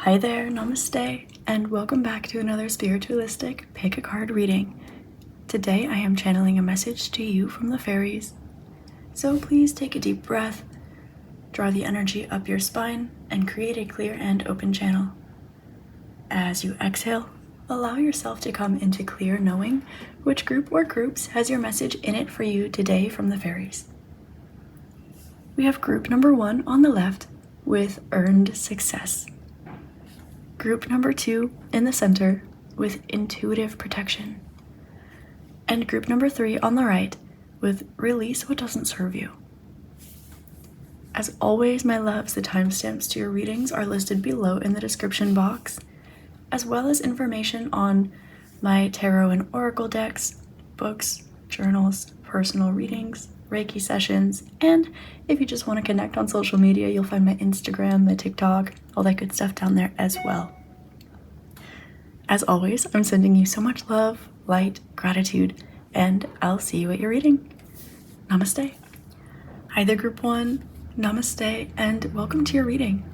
Hi there, namaste, and welcome back to another spiritualistic pick a card reading. Today I am channeling a message to you from the fairies. So please take a deep breath, draw the energy up your spine, and create a clear and open channel. As you exhale, allow yourself to come into clear knowing which group or groups has your message in it for you today from the fairies. We have group number 1 on the left with earned success. Group number 2 in the center with intuitive protection. And group number 3 on the right with release what doesn't serve you. As always, my loves, the timestamps to your readings are listed below in the description box, as well as information on my tarot and oracle decks, books, journals, personal readings, Reiki sessions, and if you just want to connect on social media, you'll find my Instagram, my TikTok, all that good stuff down there as well. As always, I'm sending you so much love, light, gratitude, and I'll see you at your reading. Namaste. Hi there, Group 1. Namaste, and welcome to your reading.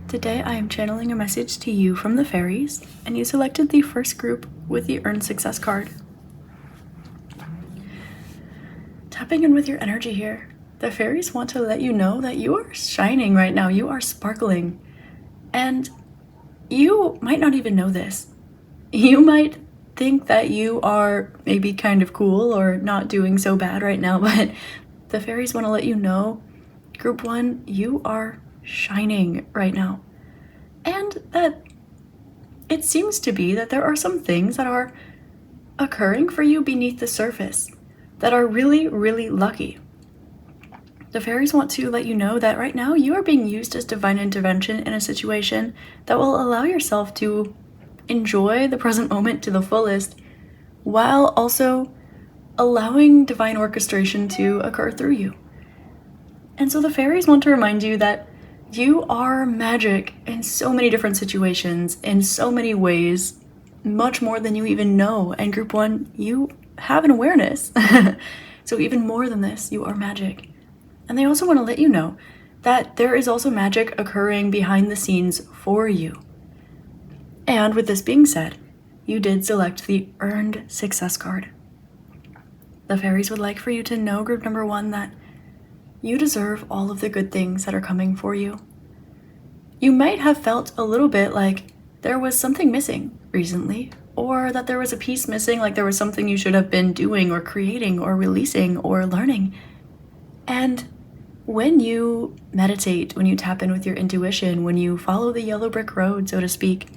Today I am channeling a message to you from the fairies, and you selected the first group with the Earned Success card. Tapping in with your energy here, the fairies want to let you know that you are shining right now. You are sparkling. And you might not even know this. You might think that you are maybe kind of cool or not doing so bad right now, but the fairies want to let you know, Group 1, you are shining right now. And that it seems to be that there are some things that are occurring for you beneath the surface that are really, really lucky. The fairies want to let you know that right now you are being used as divine intervention in a situation that will allow yourself to enjoy the present moment to the fullest, while also allowing divine orchestration to occur through you. And so the fairies want to remind you that you are magic in so many different situations, in so many ways, much more than you even know. And Group 1, you have an awareness. So even more than this, you are magic. And they also want to let you know that there is also magic occurring behind the scenes for you. And with this being said, you did select the Earned Success card. The fairies would like for you to know, Group number 1, that you deserve all of the good things that are coming for you. You might have felt a little bit like there was something missing recently, or that there was a piece missing, like there was something you should have been doing or creating or releasing or learning. And when you meditate, when you tap in with your intuition, when you follow the yellow brick road, so to speak,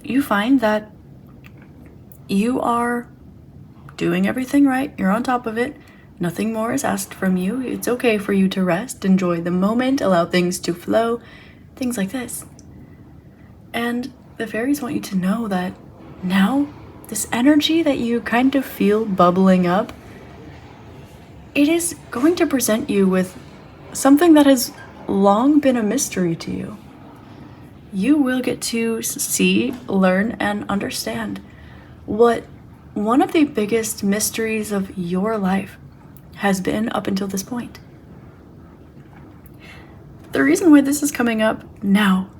you find that you are doing everything right. You're on top of it. Nothing more is asked from you. It's okay for you to rest, enjoy the moment, allow things to flow, things like this. And the fairies want you to know that now, this energy that you kind of feel bubbling up, it is going to present you with something that has long been a mystery to you. You will get to see, learn, and understand what one of the biggest mysteries of your life has been up until this point. The reason why this is coming up now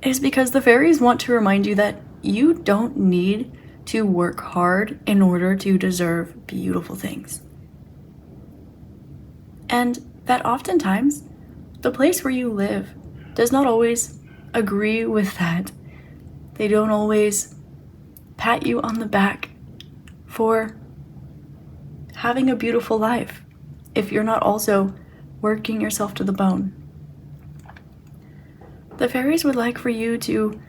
is because the fairies want to remind you that you don't need to work hard in order to deserve beautiful things. And that oftentimes, the place where you live does not always agree with that. They don't always pat you on the back for having a beautiful life if you're not also working yourself to the bone. The fairies would like for you to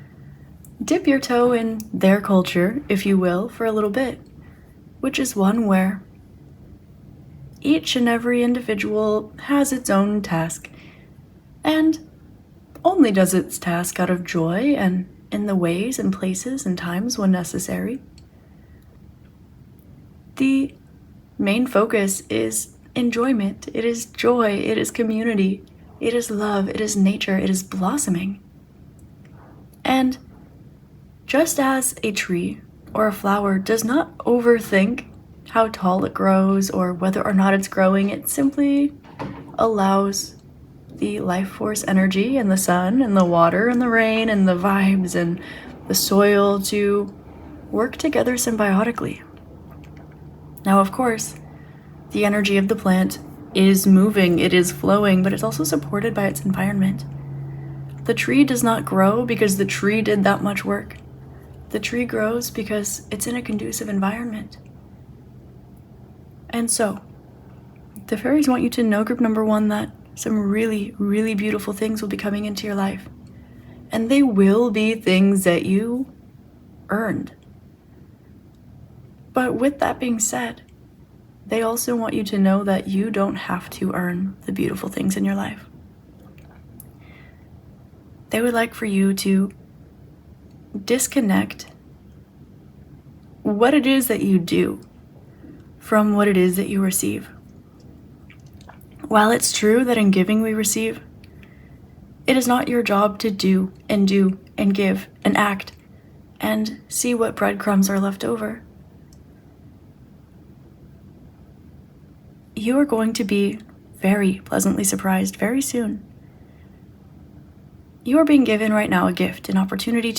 dip your toe in their culture, if you will, for a little bit, which is one where each and every individual has its own task and only does its task out of joy and in the ways and places and times when necessary. The main focus is enjoyment. It is joy. It is community. It is love. It is nature. It is blossoming. And just as a tree or a flower does not overthink how tall it grows or whether or not it's growing, it simply allows the life force energy and the sun and the water and the rain and the vibes and the soil to work together symbiotically. Now, of course, the energy of the plant is moving, it is flowing, but it's also supported by its environment. The tree does not grow because the tree did that much work. The tree grows because it's in a conducive environment. And so, the fairies want you to know, group number 1, that some really, really beautiful things will be coming into your life. And they will be things that you earned. But with that being said, they also want you to know that you don't have to earn the beautiful things in your life. They would like for you to disconnect what it is that you do from what it is that you receive. While it's true that in giving we receive, it is not your job to do and give and act and see what breadcrumbs are left over. You are going to be very pleasantly surprised very soon. You are being given right now a gift, an opportunity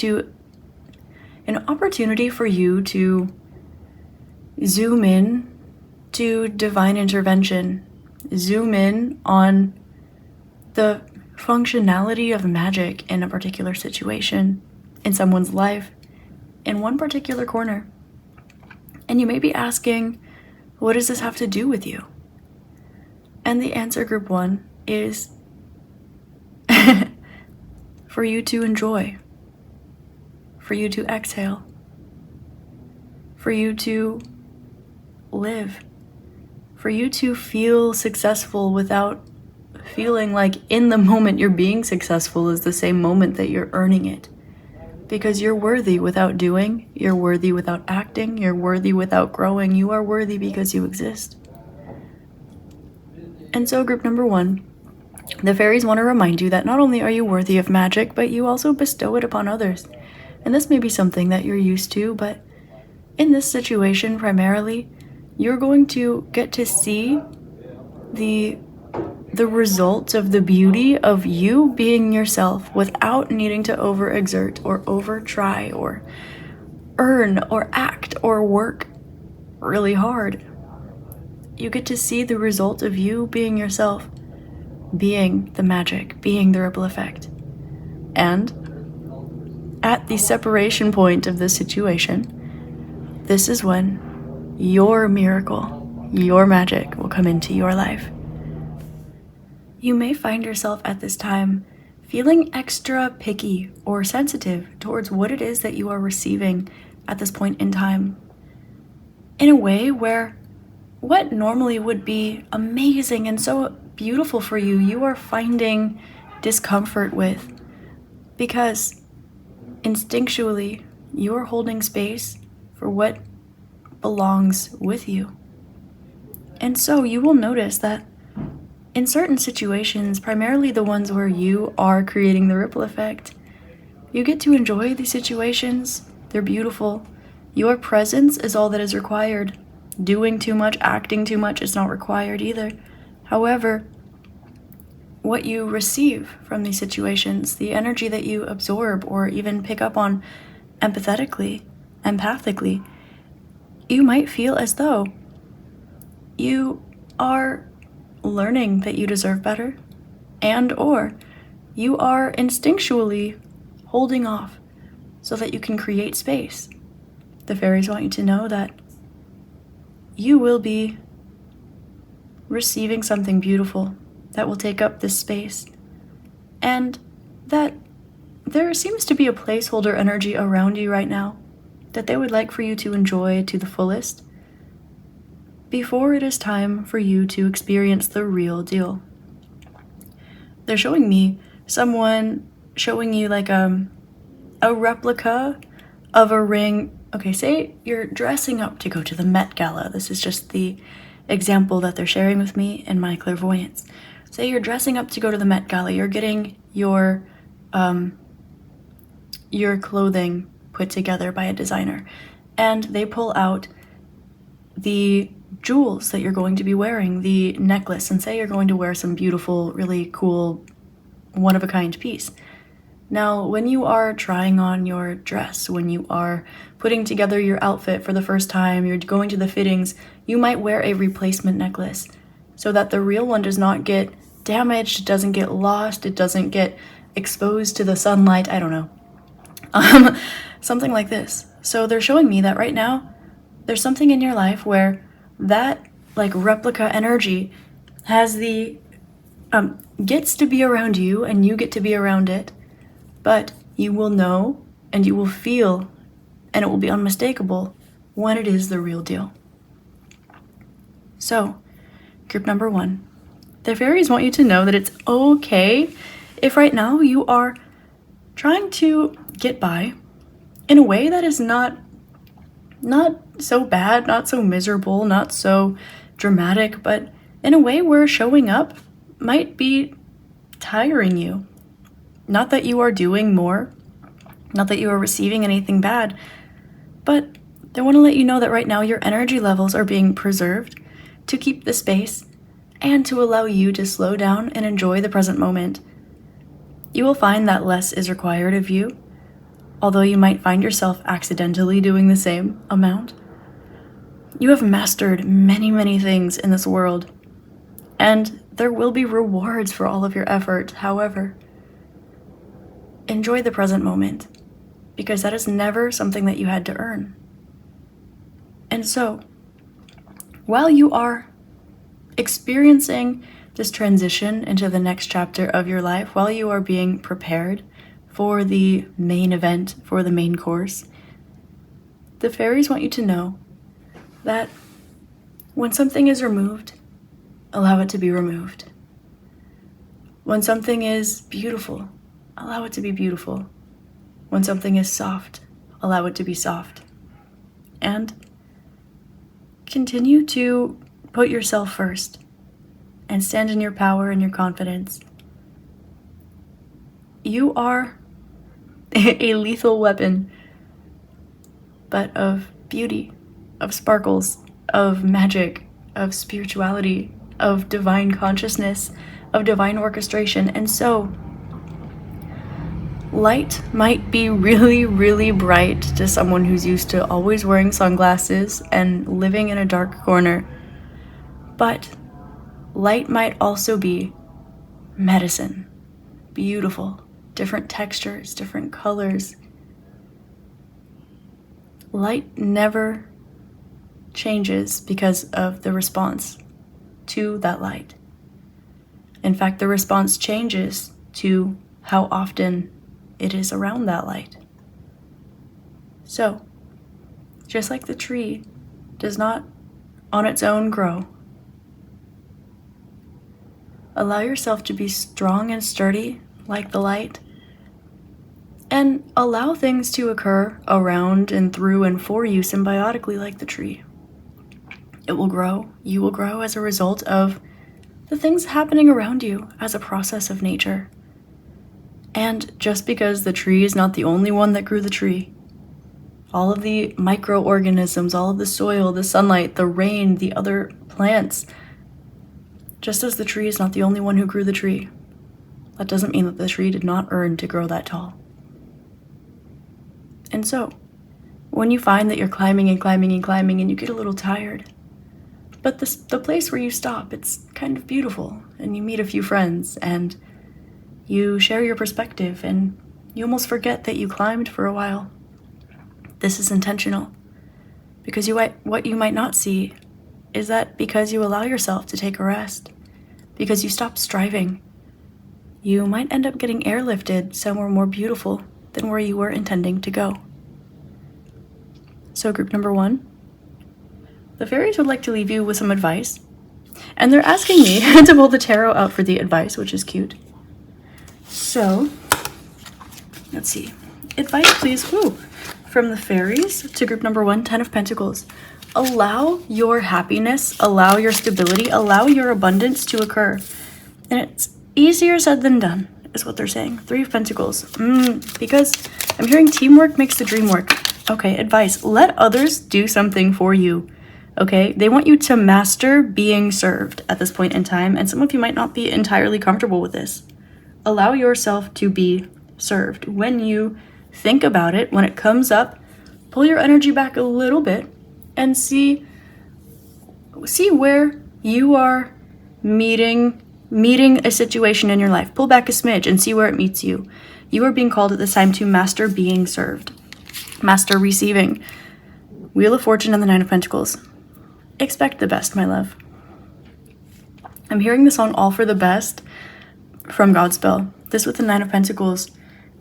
for you to zoom in to divine intervention, zoom in on the functionality of magic in a particular situation, in someone's life, in one particular corner. And you may be asking, what does this have to do with you? And the answer, group 1, is for you to enjoy, for you to exhale, for you to live, for you to feel successful without feeling like in the moment you're being successful is the same moment that you're earning it. Because you're worthy without doing, you're worthy without acting, you're worthy without growing, you are worthy because you exist. And so, group number 1, the fairies want to remind you that not only are you worthy of magic, but you also bestow it upon others. And this may be something that you're used to, but in this situation primarily, you're going to get to see the results of the beauty of you being yourself without needing to overexert or over-try or earn or act or work really hard. You get to see the result of you being yourself, being the magic, being the ripple effect. And at the separation point of this situation, this is when your miracle, your magic will come into your life. You may find yourself at this time feeling extra picky or sensitive towards what it is that you are receiving at this point in time, in a way where what normally would be amazing and so beautiful for you, you are finding discomfort with, because instinctually you are holding space for what belongs with you. And so you will notice that in certain situations, primarily the ones where you are creating the ripple effect, you get to enjoy these situations. They're beautiful. Your presence is all that is required. Doing too much, acting too much is not required either. However, what you receive from these situations, the energy that you absorb or even pick up on empathically, you might feel as though you are learning that you deserve better, and or you are instinctually holding off so that you can create space. The fairies want you to know that you will be receiving something beautiful that will take up this space, and that there seems to be a placeholder energy around you right now that they would like for you to enjoy to the fullest before it is time for you to experience the real deal. They're showing me someone showing you like a replica of a ring. Okay, say you're dressing up to go to the Met Gala. This is just the example that they're sharing with me in my clairvoyance. Say you're dressing up to go to the Met Gala. You're getting your clothing put together by a designer, and they pull out the jewels that you're going to be wearing, the necklace, and say you're going to wear some beautiful, really cool one-of-a-kind piece. Now, when you are trying on your dress, when you are putting together your outfit for the first time, you're going to the fittings, you might wear a replacement necklace so that the real one does not get damaged, it doesn't get lost, it doesn't get exposed to the sunlight, I don't know. Something like this. So they're showing me that right now, there's something in your life where that like replica energy has the, gets to be around you and you get to be around it, but you will know and you will feel, and it will be unmistakable when it is the real deal. So, group number 1, the fairies want you to know that it's okay if right now you are trying to get by in a way that is not so bad, not so miserable, not so dramatic, but in a way where showing up might be tiring you. Not that you are doing more, not that you are receiving anything bad, but they want to let you know that right now your energy levels are being preserved to keep the space and to allow you to slow down and enjoy the present moment. You will find that less is required of you, although you might find yourself accidentally doing the same amount. You have mastered many, many things in this world, and there will be rewards for all of your effort. However, enjoy the present moment, because that is never something that you had to earn. And so, while you are experiencing this transition into the next chapter of your life, while you are being prepared for the main event, for the main course, the fairies want you to know that when something is removed, allow it to be removed. When something is beautiful, allow it to be beautiful. When something is soft, allow it to be soft. And continue to put yourself first and stand in your power and your confidence. You are a lethal weapon, but of beauty, of sparkles, of magic, of spirituality, of divine consciousness, of divine orchestration. And so, light might be really, really bright to someone who's used to always wearing sunglasses and living in a dark corner. But light might also be medicine, beautiful, different textures, different colors. Light never changes because of the response to that light. In fact, the response changes to how often it is around that light. So, just like the tree does not on its own grow, allow yourself to be strong and sturdy like the light, and allow things to occur around and through and for you symbiotically like the tree. It will grow, you will grow as a result of the things happening around you as a process of nature. And just because the tree is not the only one that grew the tree, all of the microorganisms, all of the soil, the sunlight, the rain, the other plants, just as the tree is not the only one who grew the tree, that doesn't mean that the tree did not earn to grow that tall. And so, when you find that you're climbing and climbing and climbing and you get a little tired, but the place where you stop, it's kind of beautiful, and you meet a few friends, and you share your perspective, and you almost forget that you climbed for a while. This is intentional, because what you might not see is that because you allow yourself to take a rest, because you stop striving, you might end up getting airlifted somewhere more beautiful than where you were intending to go. So group number 1, the fairies would like to leave you with some advice, and they're asking me to pull the tarot out for the advice, which is cute. So, let's see. Advice, please. Ooh, from the fairies to group number 1, 10 of Pentacles. Allow your happiness, allow your stability, allow your abundance to occur. And it's easier said than done, is what they're saying. 3 of Pentacles. Because I'm hearing teamwork makes the dream work. Okay, advice. Let others do something for you. Okay, they want you to master being served at this point in time, and some of you might not be entirely comfortable with this. allow yourself to be served. When you think about it, when it comes up, pull your energy back a little bit and see where you are meeting a situation in your life. Pull back a smidge and see where it meets you. You are being called at this time to master being served, master receiving. Wheel of Fortune and the Nine of Pentacles. Expect the best, my love. I'm hearing the song All for the Best from Godspell. This with the Nine of Pentacles.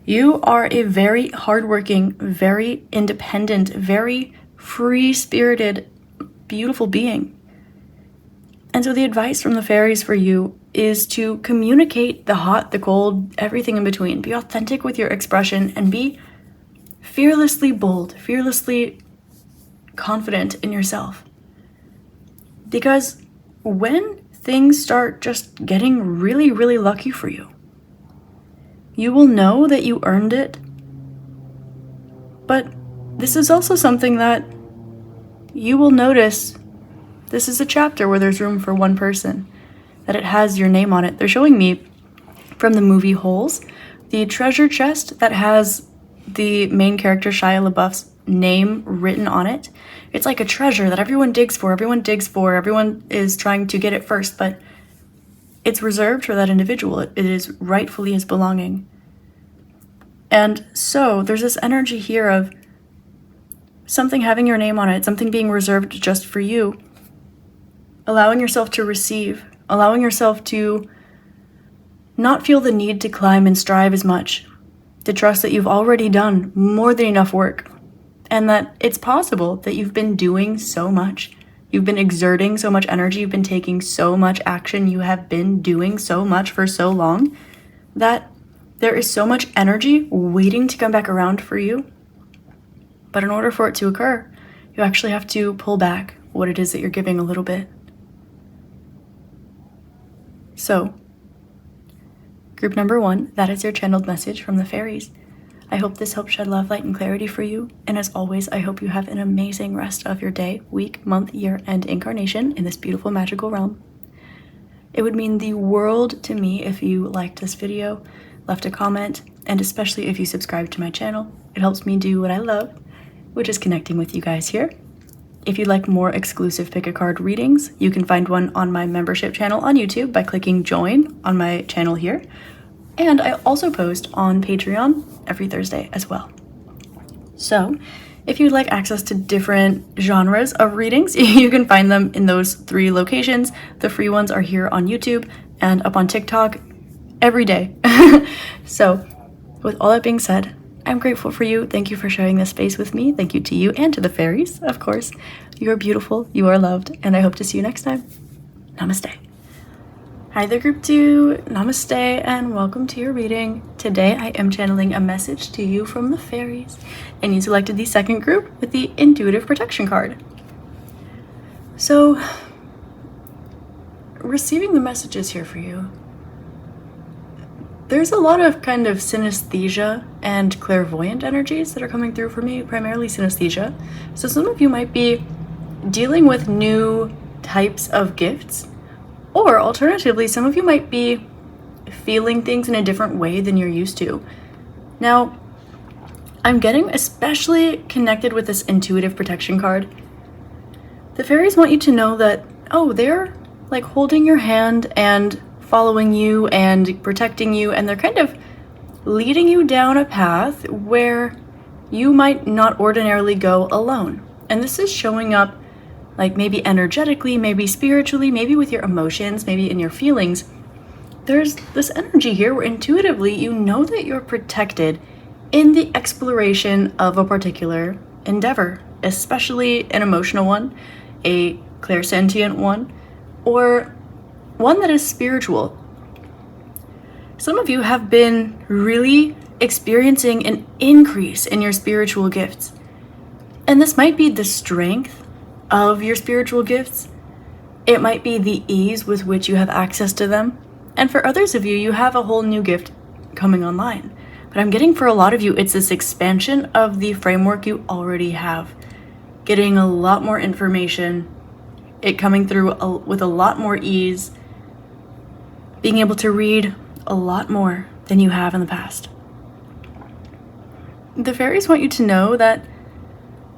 You are a very hardworking, very independent, very free-spirited, beautiful being. And so the advice from the fairies for you is to communicate the hot, the cold, everything in between. Be authentic with your expression and be fearlessly bold, fearlessly confident in yourself. Because when things start just getting really, really lucky for you, you will know that you earned it. But this is also something that you will notice. This is a chapter where there's room for one person, that it has your name on it. They're showing me from the movie Holes, the treasure chest that has the main character Shia LaBeouf's name written on it. It's like a treasure that everyone digs for, everyone is trying to get it first, but it's reserved for that individual. It is rightfully his belonging. And so there's this energy here of something having your name on it, something being reserved just for you, allowing yourself to receive, allowing yourself to not feel the need to climb and strive as much, to trust that you've already done more than enough work, and that it's possible that you've been doing so much. You've been exerting so much energy, you've been taking so much action, you have been doing so much for so long that there is so much energy waiting to come back around for you. But in order for it to occur, you actually have to pull back what it is that you're giving a little bit. So, group number 1, that is your channeled message from the fairies. I hope this helped shed love, light, and clarity for you. And as always, I hope you have an amazing rest of your day, week, month, year, and incarnation in this beautiful magical realm. It would mean the world to me if you liked this video, left a comment, and especially if you subscribe to my channel. It helps me do what I love, which is connecting with you guys here. If you'd like more exclusive pick a card readings, you can find one on my membership channel on YouTube by clicking join on my channel here. And I also post on Patreon every Thursday as well. So if you'd like access to different genres of readings, you can find them in those 3 locations. The free ones are here on YouTube and up on TikTok every day. So with all that being said, I'm grateful for you. Thank you for sharing this space with me. Thank you to you and to the fairies, of course. You are beautiful, you are loved, and I hope to see you next time. Namaste. Hi there, group 2. Namaste and welcome to your reading. Today I am channeling a message to you from the fairies, and you selected the second group with the intuitive protection card. So, receiving the messages here for you, there's a lot of kind of synesthesia and clairvoyant energies that are coming through for me, primarily synesthesia. So some of you might be dealing with new types of gifts, or alternatively, some of you might be feeling things in a different way than you're used to. Now, I'm getting especially connected with this intuitive protection card. The fairies want you to know that, oh, they're like holding your hand and following you and protecting you, and they're kind of leading you down a path where you might not ordinarily go alone. And this is showing up like maybe energetically, maybe spiritually, maybe with your emotions, maybe in your feelings. There's this energy here where intuitively you know that you're protected in the exploration of a particular endeavor, especially an emotional one, a clairsentient one, or one that is spiritual. Some of you have been really experiencing an increase in your spiritual gifts. And this might be the strength of your spiritual gifts. It might be the ease with which you have access to them. And for others of you, you have a whole new gift coming online. But I'm getting for a lot of you, it's this expansion of the framework you already have. Getting a lot more information, it coming through with a lot more ease, being able to read a lot more than you have in the past. The fairies want you to know that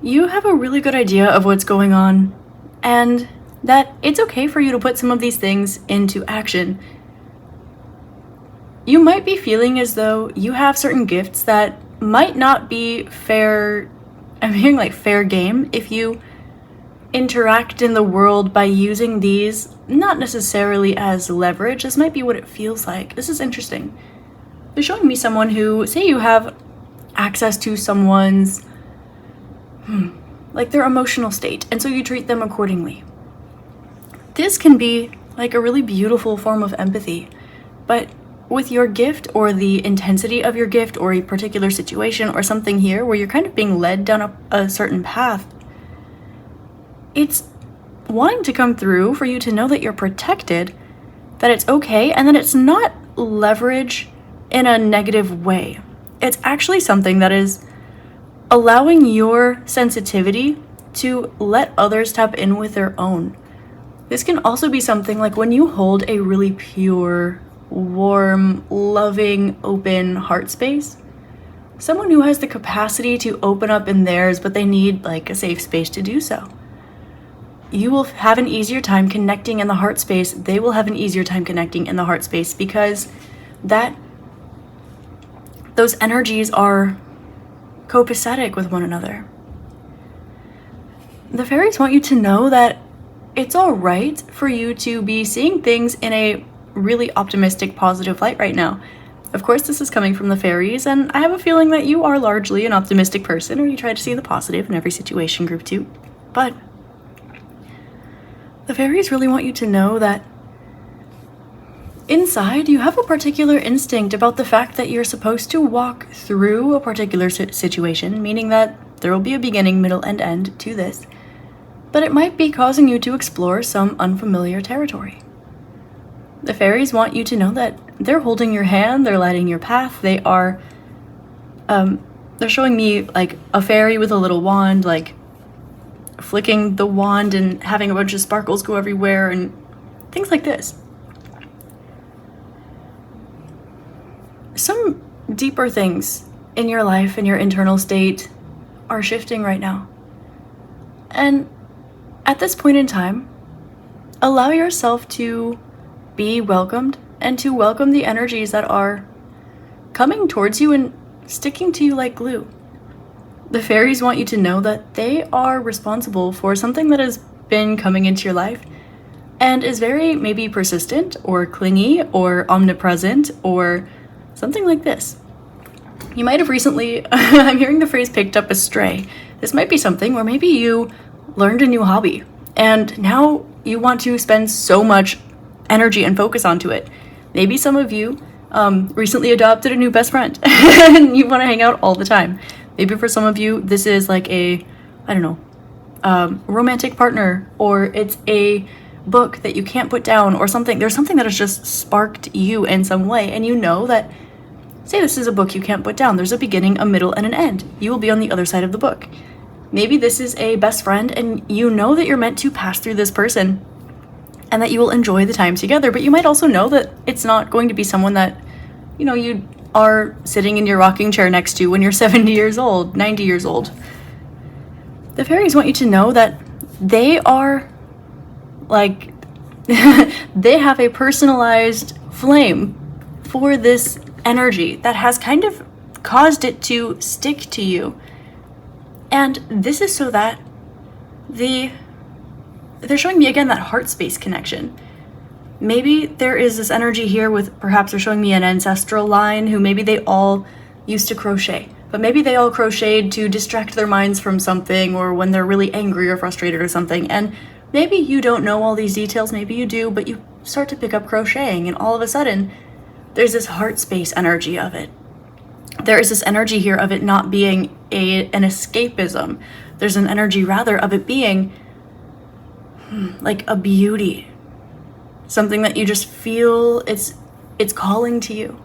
you have a really good idea of what's going on, and that it's okay for you to put some of these things into action. You might be feeling as though you have certain gifts that might not be fair. I'm hearing like fair game if you interact in the world by using these, not necessarily as leverage. This might be what it feels like. This is interesting. They're showing me someone who, say you have access to someone's, like their emotional state, and so you treat them accordingly. This can be like a really beautiful form of empathy, but with your gift or the intensity of your gift or a particular situation or something here where you're kind of being led down a certain path, it's wanting to come through for you to know that you're protected, that it's okay, and that it's not leverage in a negative way. It's actually something that is allowing your sensitivity to let others tap in with their own. This can also be something like when you hold a really pure, warm, loving, open heart space. Someone who has the capacity to open up in theirs, but they need like a safe space to do so. You will have an easier time connecting in the heart space. They will have an easier time connecting in the heart space because those energies are copacetic with one another. The fairies want you to know that it's all right for you to be seeing things in a really optimistic, positive light right now. Of course, this is coming from the fairies, and I have a feeling that you are largely an optimistic person, or you try to see the positive in every situation, group 2. But the fairies really want you to know that inside you have a particular instinct about the fact that you're supposed to walk through a particular situation, meaning that there will be a beginning, middle, and end to this, but it might be causing you to explore some unfamiliar territory. The fairies want you to know that they're holding your hand, they're lighting your path, they're showing me like a fairy with a little wand, like flicking the wand and having a bunch of sparkles go everywhere and things like this. Some deeper things in your life and your internal state are shifting right now. And at this point in time, allow yourself to be welcomed and to welcome the energies that are coming towards you and sticking to you like glue. The fairies want you to know that they are responsible for something that has been coming into your life and is very maybe persistent or clingy or omnipresent or something like this. You might have recently, I'm hearing the phrase picked up a stray. This might be something where maybe you learned a new hobby and now you want to spend so much energy and focus onto it. Maybe some of you recently adopted a new best friend and you want to hang out all the time. Maybe for some of you, this is like a, romantic partner, or it's a book that you can't put down or something. There's something that has just sparked you in some way, and you know that, say this is a book you can't put down. There's a beginning, a middle, and an end. You will be on the other side of the book. Maybe this is a best friend, and you know that you're meant to pass through this person and that you will enjoy the time together, but you might also know that it's not going to be someone that, you are sitting in your rocking chair next to when you're 70 years old, 90 years old. The fairies want you to know that they are like, they have a personalized flame for this energy that has kind of caused it to stick to you. And this is so that they're showing me again that heart space connection. Maybe there is this energy here with, perhaps they're showing me an ancestral line who maybe they all used to crochet, but maybe they all crocheted to distract their minds from something, or when they're really angry or frustrated or something. And maybe you don't know all these details, maybe you do, but you start to pick up crocheting and all of a sudden there's this heart space energy of it. There is this energy here of it not being an escapism. There's an energy rather of it being like a beauty. Something that you just feel it's calling to you.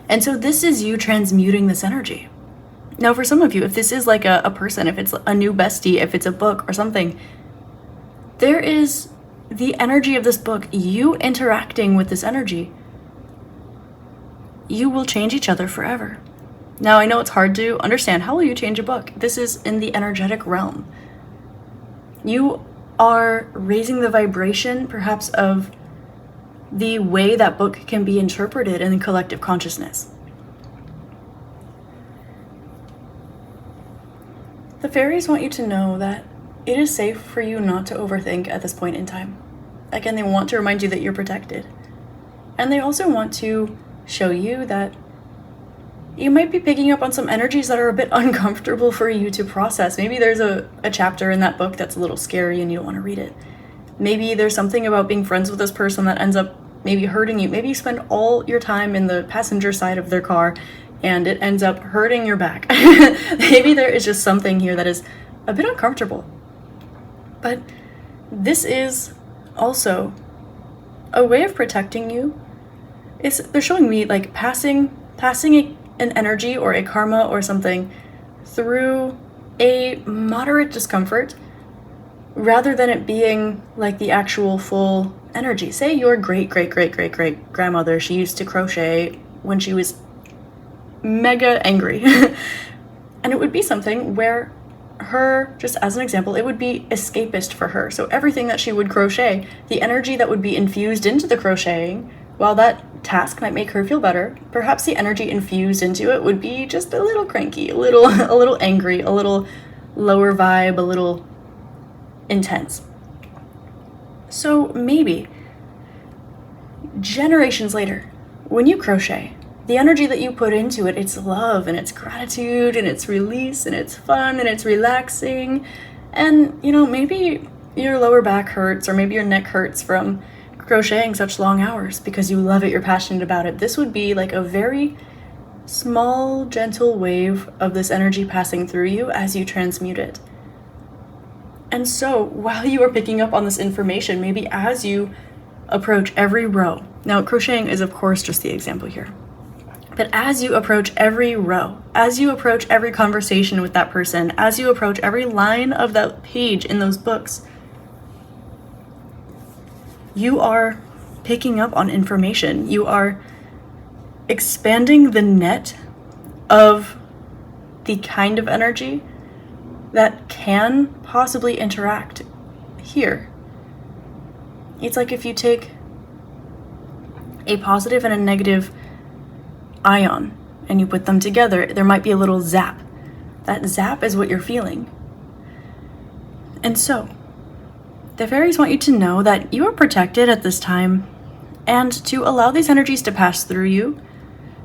And so this is you transmuting this energy. Now for some of you, if this is like a person, if it's a new bestie, if it's a book or something, there is the energy of this book, you interacting with this energy you will change each other forever. Now, I know it's hard to understand. How will you change a book? This is in the energetic realm. You are raising the vibration, perhaps, of the way that book can be interpreted in the collective consciousness. The fairies want you to know that it is safe for you not to overthink at this point in time. Again, they want to remind you that you're protected. And they also want to show you that you might be picking up on some energies that are a bit uncomfortable for you to process. Maybe there's a chapter in that book that's a little scary and you don't want to read it. Maybe there's something about being friends with this person that ends up maybe hurting you. Maybe you spend all your time in the passenger side of their car and it ends up hurting your back. Maybe there is just something here that is a bit uncomfortable. But this is also a way of protecting you. They're showing me like passing an energy or a karma or something through a moderate discomfort rather than it being like the actual full energy. Say your great grandmother, she used to crochet when she was mega angry. And it would be something where her, just as an example, it would be escapist for her. So everything that she would crochet, the energy that would be infused into the crocheting, while that task might make her feel better, perhaps the energy infused into it would be just a little cranky, a little angry, a little lower vibe, a little intense. So maybe generations later, when you crochet, the energy that you put into it, it's love and it's gratitude and it's release and it's fun and it's relaxing. And, maybe your lower back hurts or maybe your neck hurts from crocheting such long hours because you love it, you're passionate about it. This would be like a very small, gentle wave of this energy passing through you as you transmute it. And so while you are picking up on this information, maybe as you approach every row, now crocheting is of course just the example here, but as you approach every row, as you approach every conversation with that person, as you approach every line of that page in those books, you are picking up on information. You are expanding the net of the kind of energy that can possibly interact here. It's like if you take a positive and a negative ion and you put them together, there might be a little zap. That zap is what you're feeling. And so, the fairies want you to know that you are protected at this time and to allow these energies to pass through you.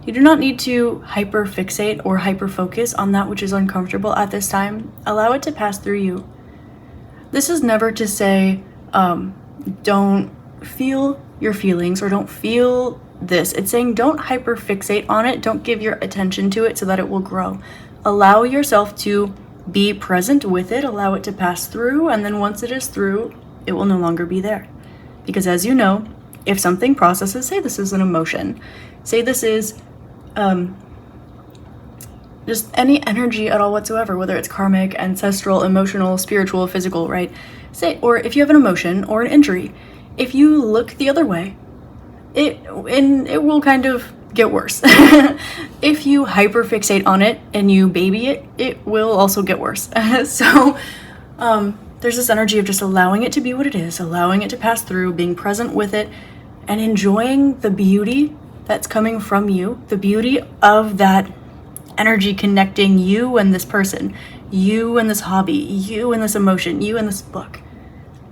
You do not need to hyper-fixate or hyper-focus on that which is uncomfortable at this time. Allow it to pass through you. This is never to say, don't feel your feelings or don't feel this. It's saying don't hyper-fixate on it. Don't give your attention to it so that it will grow. Allow yourself to be present with it. Allow it to pass through. And then once it is through, it will no longer be there. Because as you know, if something processes, say this is an emotion, say this is just any energy at all whatsoever, whether it's karmic, ancestral, emotional, spiritual, physical, right? Say, or if you have an emotion or an injury, if you look the other way, it will kind of get worse. If you hyperfixate on it and you baby it, it will also get worse. So there's this energy of just allowing it to be what it is, allowing it to pass through, being present with it, and enjoying the beauty that's coming from you, the beauty of that energy connecting you and this person, you and this hobby, you and this emotion, you and this book.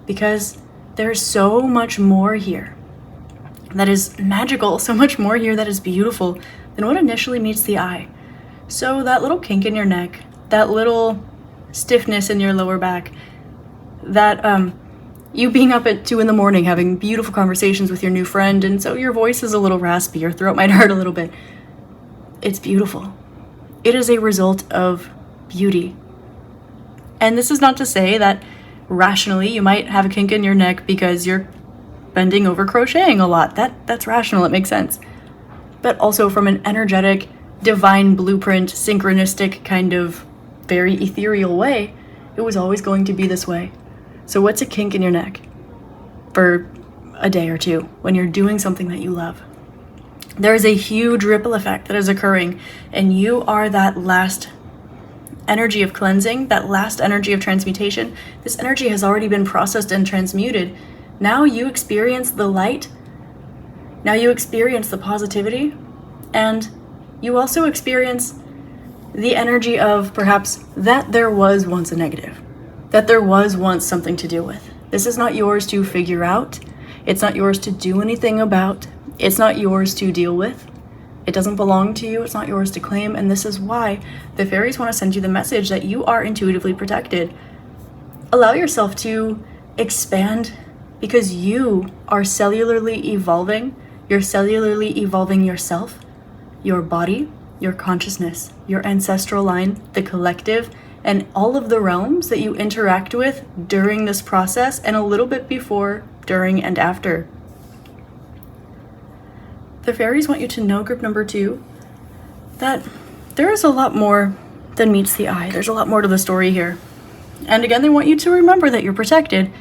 Because there's so much more here that is magical, so much more here that is beautiful than what initially meets the eye. So that little kink in your neck, that little stiffness in your lower back, that you being up at 2 a.m. having beautiful conversations with your new friend, and so your voice is a little raspy, your throat might hurt a little bit. It's beautiful. It is a result of beauty. And this is not to say that rationally you might have a kink in your neck because you're bending over crocheting a lot. That's rational, it makes sense. But also from an energetic, divine blueprint, synchronistic kind of very ethereal way, it was always going to be this way. So what's a kink in your neck for a day or two when you're doing something that you love? There is a huge ripple effect that is occurring, and you are that last energy of cleansing, that last energy of transmutation. This energy has already been processed and transmuted. Now you experience the light. Now you experience the positivity, and you also experience the energy of perhaps that there was once a negative, that there was once something to deal with. This is not yours to figure out. It's not yours to do anything about. It's not yours to deal with. It doesn't belong to you. It's not yours to claim. And this is why the fairies want to send you the message that you are intuitively protected. Allow yourself to expand, because you are cellularly evolving. You're cellularly evolving yourself, your body, your consciousness, your ancestral line, the collective, and all of the realms that you interact with during this process, and a little bit before, during, and after. The fairies want you to know, group number 2, that there is a lot more than meets the eye. There's a lot more to the story here. And again, they want you to remember that you're protected,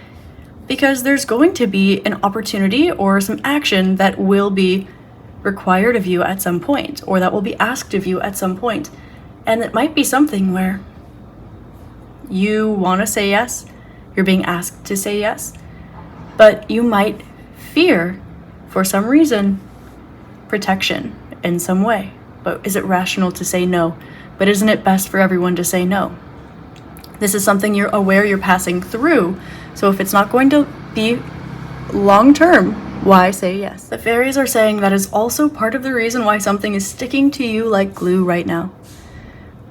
because there's going to be an opportunity or some action that will be required of you at some point, or that will be asked of you at some point. And it might be something where you want to say yes, you're being asked to say yes, but you might fear, for some reason, protection in some way. But is it rational to say no? But isn't it best for everyone to say no? This is something you're aware you're passing through. So if it's not going to be long term, why say yes? The fairies are saying that is also part of the reason why something is sticking to you like glue right now.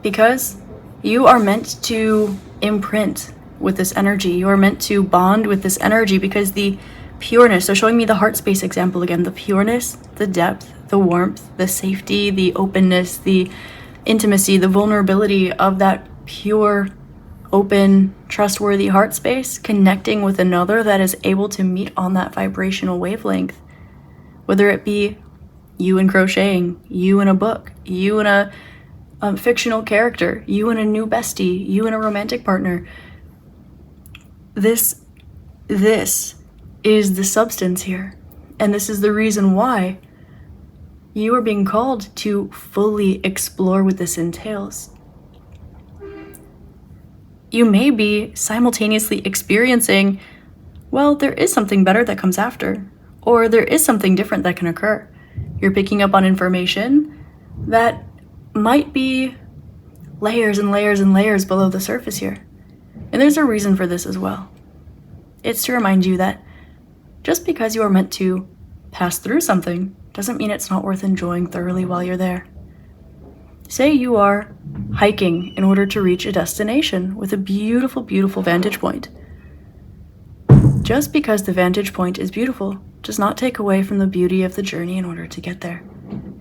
Because you are meant to imprint with this energy. You are meant to bond with this energy, because the pureness, so showing me the heart space example again, the pureness, the depth, the warmth, the safety, the openness, the intimacy, the vulnerability of that pure, open, trustworthy heart space, connecting with another that is able to meet on that vibrational wavelength. Whether it be you in crocheting, you in a book, you in a fictional character, you in a new bestie, you in a romantic partner. This is the substance here. And this is the reason why you are being called to fully explore what this entails. You may be simultaneously experiencing, well, there is something better that comes after, or there is something different that can occur. You're picking up on information that might be layers and layers and layers below the surface here. And there's a reason for this as well. It's to remind you that just because you are meant to pass through something doesn't mean it's not worth enjoying thoroughly while you're there. Say you are hiking in order to reach a destination with a beautiful, beautiful vantage point. Just because the vantage point is beautiful does not take away from the beauty of the journey in order to get there.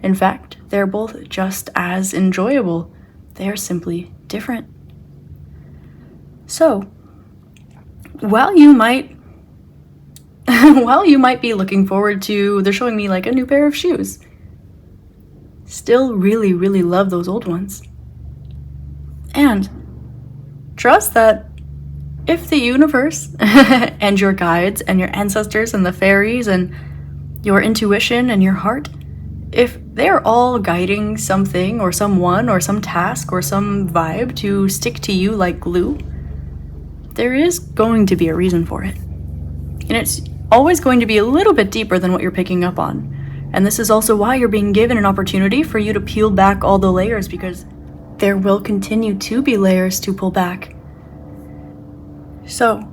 In fact, they're both just as enjoyable. They are simply different. So, while you might be looking forward to, they're showing me like a new pair of shoes, still really, really love those old ones. And trust that if the universe and your guides and your ancestors and the fairies and your intuition and your heart, if they're all guiding something or someone or some task or some vibe to stick to you like glue, there is going to be a reason for it. And it's always going to be a little bit deeper than what you're picking up on. And this is also why you're being given an opportunity for you to peel back all the layers, because there will continue to be layers to pull back. So,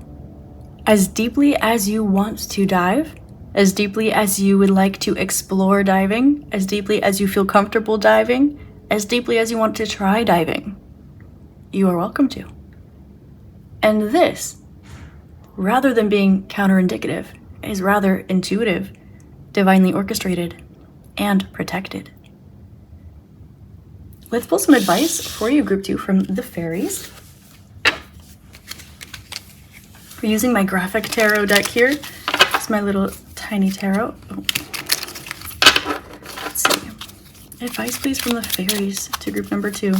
as deeply as you want to dive, as deeply as you would like to explore diving, as deeply as you feel comfortable diving, as deeply as you want to try diving, you are welcome to. And this, rather than being counterindicative, is rather intuitive, divinely orchestrated, and protected. Let's pull some advice for you, Group 2, from the fairies. We're using my graphic tarot deck here. It's my little tiny tarot. Oh. Let's see. Advice, please, from the fairies to group number 2.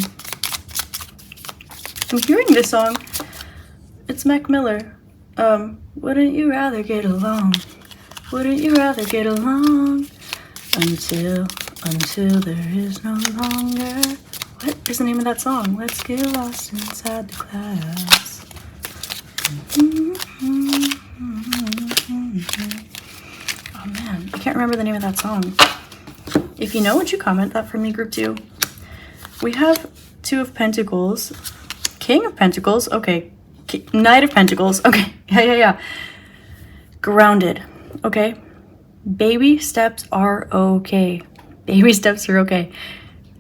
I'm hearing this song. It's Mac Miller. Wouldn't you rather get along? Wouldn't you rather get along? Until there is no longer. What is the name of that song? Let's get lost inside the clouds. Oh man, I can't remember the name of that song. If you know, would you comment that for me, group 2? We have Two of Pentacles, King of Pentacles, okay, Knight of Pentacles, okay, yeah. Grounded, okay. Baby steps are okay. Baby steps are okay.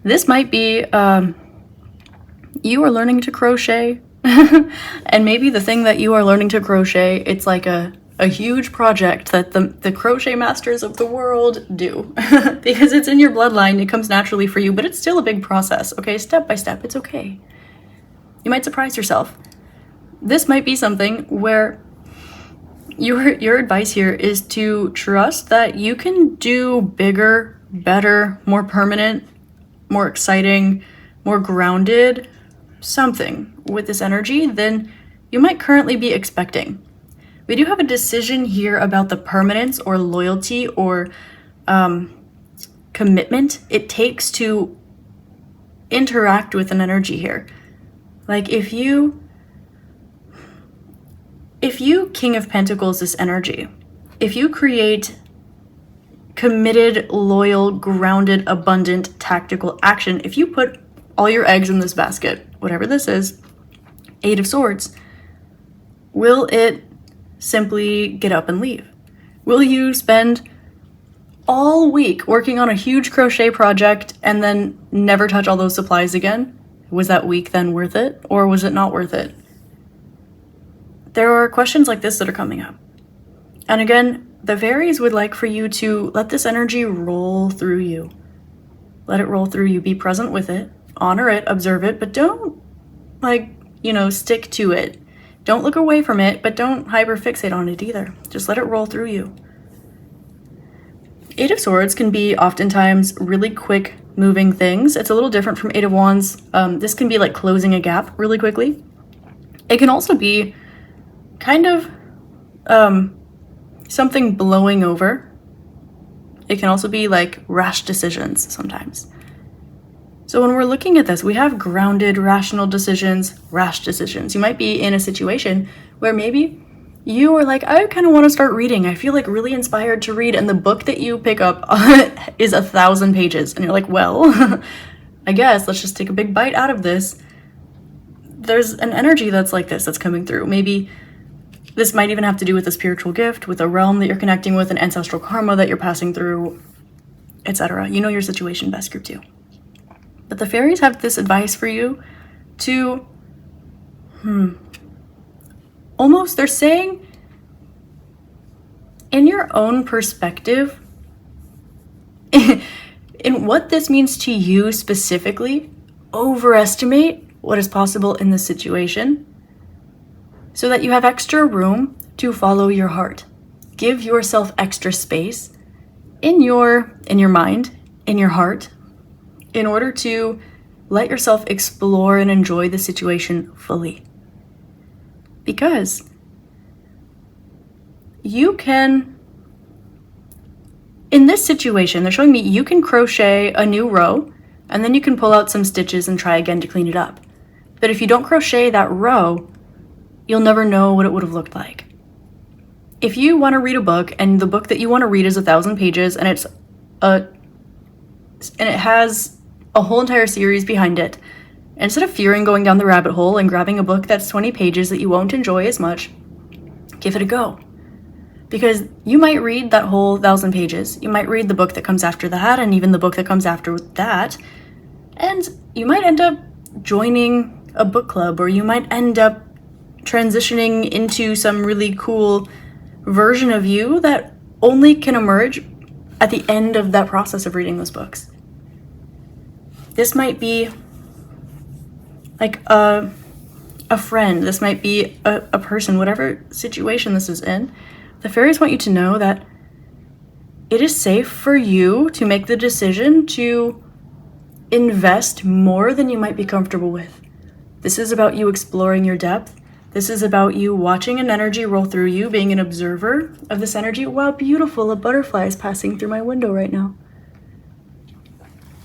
This might be, you are learning to crochet, and maybe the thing that you are learning to crochet, it's like a huge project that the crochet masters of the world do because it's in your bloodline. It comes naturally for you, but it's still a big process, okay? Step by step, it's okay. You might surprise yourself. This might be something where your advice here is to trust that you can do bigger, better, more permanent, more exciting, more grounded something with this energy than you might currently be expecting. We do have a decision here about the permanence or loyalty or commitment it takes to interact with an energy here. Like if you King of Pentacles this energy, if you create committed, loyal, grounded, abundant, tactical action, if you put all your eggs in this basket, whatever this is, 8 of Swords, will it simply get up and leave? Will you spend all week working on a huge crochet project and then never touch all those supplies again? Was that week then worth it, or was it not worth it? There are questions like this that are coming up. And again, the Fairies would like for you to let this energy roll through you. Let it roll through you. Be present with it. Honor it. Observe it. But don't, stick to it. Don't look away from it, but don't hyperfixate on it either. Just let it roll through you. 8 of Swords can be oftentimes really quick moving things. It's a little different from 8 of Wands. This can be like closing a gap really quickly. It can also be kind of something blowing over. It can also be like rash decisions sometimes. So when we're looking at this, we have grounded, rational decisions, rash decisions. You might be in a situation where maybe you are like, I kind of want to start reading. I feel like really inspired to read. And the book that you pick up is 1,000 pages. And you're like, well, I guess let's just take a big bite out of this. There's an energy that's like this that's coming through. Maybe this might even have to do with a spiritual gift, with a realm that you're connecting with, an ancestral karma that you're passing through, etc. You know your situation best, group 2. But the Fairies have this advice for you to, almost, they're saying, in your own perspective, in what this means to you specifically, overestimate what is possible in this situation so that you have extra room to follow your heart. Give yourself extra space in your mind, in your heart, in order to let yourself explore and enjoy the situation fully. Because you can, in this situation, they're showing me you can crochet a new row and then you can pull out some stitches and try again to clean it up. But if you don't crochet that row, you'll never know what it would have looked like. If you want to read a book and the book that you want to read is 1,000 pages and it has a whole entire series behind it, instead of fearing going down the rabbit hole and grabbing a book that's 20 pages that you won't enjoy as much, give it a go. Because you might read that whole 1,000 pages. You might read the book that comes after that and even the book that comes after that. And you might end up joining a book club, or you might end up transitioning into some really cool version of you that only can emerge at the end of that process of reading those books. This might be like a friend. This might be a person, whatever situation this is in. The Fairies want you to know that it is safe for you to make the decision to invest more than you might be comfortable with. This is about you exploring your depth. This is about you watching an energy roll through you, being an observer of this energy. Wow, beautiful. A butterfly is passing through my window right now.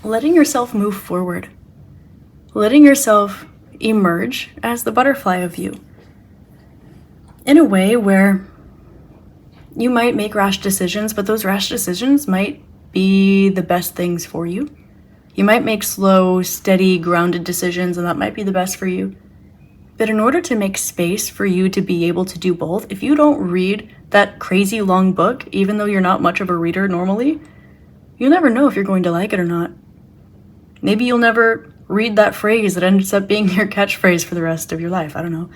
letting yourself move forward, letting yourself emerge as the butterfly of you in a way where you might make rash decisions, but those rash decisions might be the best things for you. You might make slow, steady, grounded decisions, and that might be the best for you. But in order to make space for you to be able to do both, if you don't read that crazy long book, even though you're not much of a reader normally, you'll never know if you're going to like it or not. Maybe you'll never read that phrase that ends up being your catchphrase for the rest of your life. I don't know.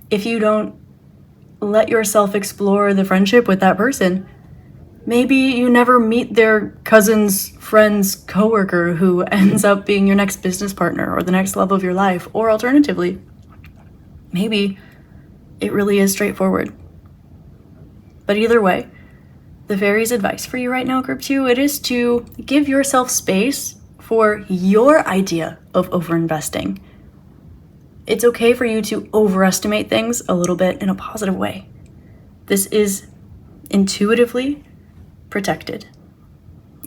If you don't let yourself explore the friendship with that person, maybe you never meet their cousin's friend's coworker who ends up being your next business partner or the next love of your life. Or alternatively, maybe it really is straightforward. But either way, the fairies' advice for you right now, Group 2, it is to give yourself space for your idea of overinvesting. It's okay for you to overestimate things a little bit in a positive way. This is intuitively protected.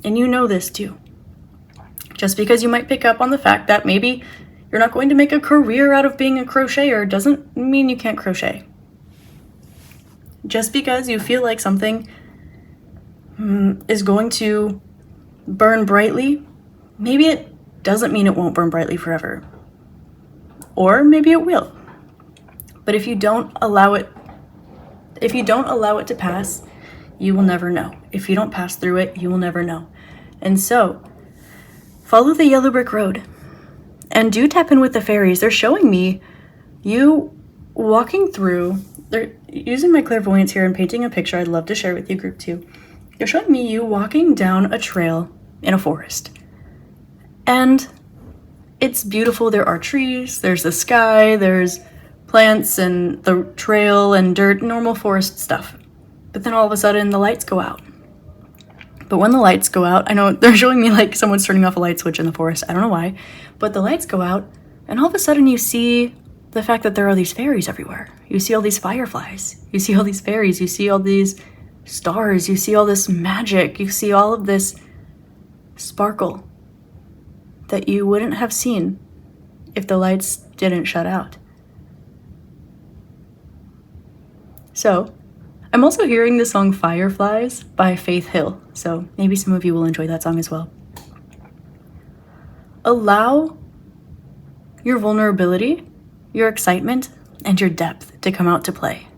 And you know this too. Just because you might pick up on the fact that maybe you're not going to make a career out of being a crocheter doesn't mean you can't crochet. Just because you feel like something is going to burn brightly, maybe it doesn't mean it won't burn brightly forever. Or maybe it will. But if you don't allow it to pass, you will never know. If you don't pass through it, you will never know. And so, follow the yellow brick road. And do tap in with the fairies. They're showing me you walking through, they're using my clairvoyance here and painting a picture I'd love to share with you, Group 2. They're showing me you walking down a trail in a forest. And it's beautiful. There are trees, there's the sky, there's plants and the trail and dirt, normal forest stuff. But then all of a sudden the lights go out. But when the lights go out, I know they're showing me like someone's turning off a light switch in the forest. I don't know why. But the lights go out and all of a sudden you see the fact that there are these fairies everywhere. You see all these fireflies. You see all these fairies. You see all these stars. You see all this magic. You see all of this sparkle that you wouldn't have seen if the lights didn't shut out. So, I'm also hearing the song Fireflies by Faith Hill, so maybe some of you will enjoy that song as well. Allow your vulnerability, your excitement, and your depth to come out to play.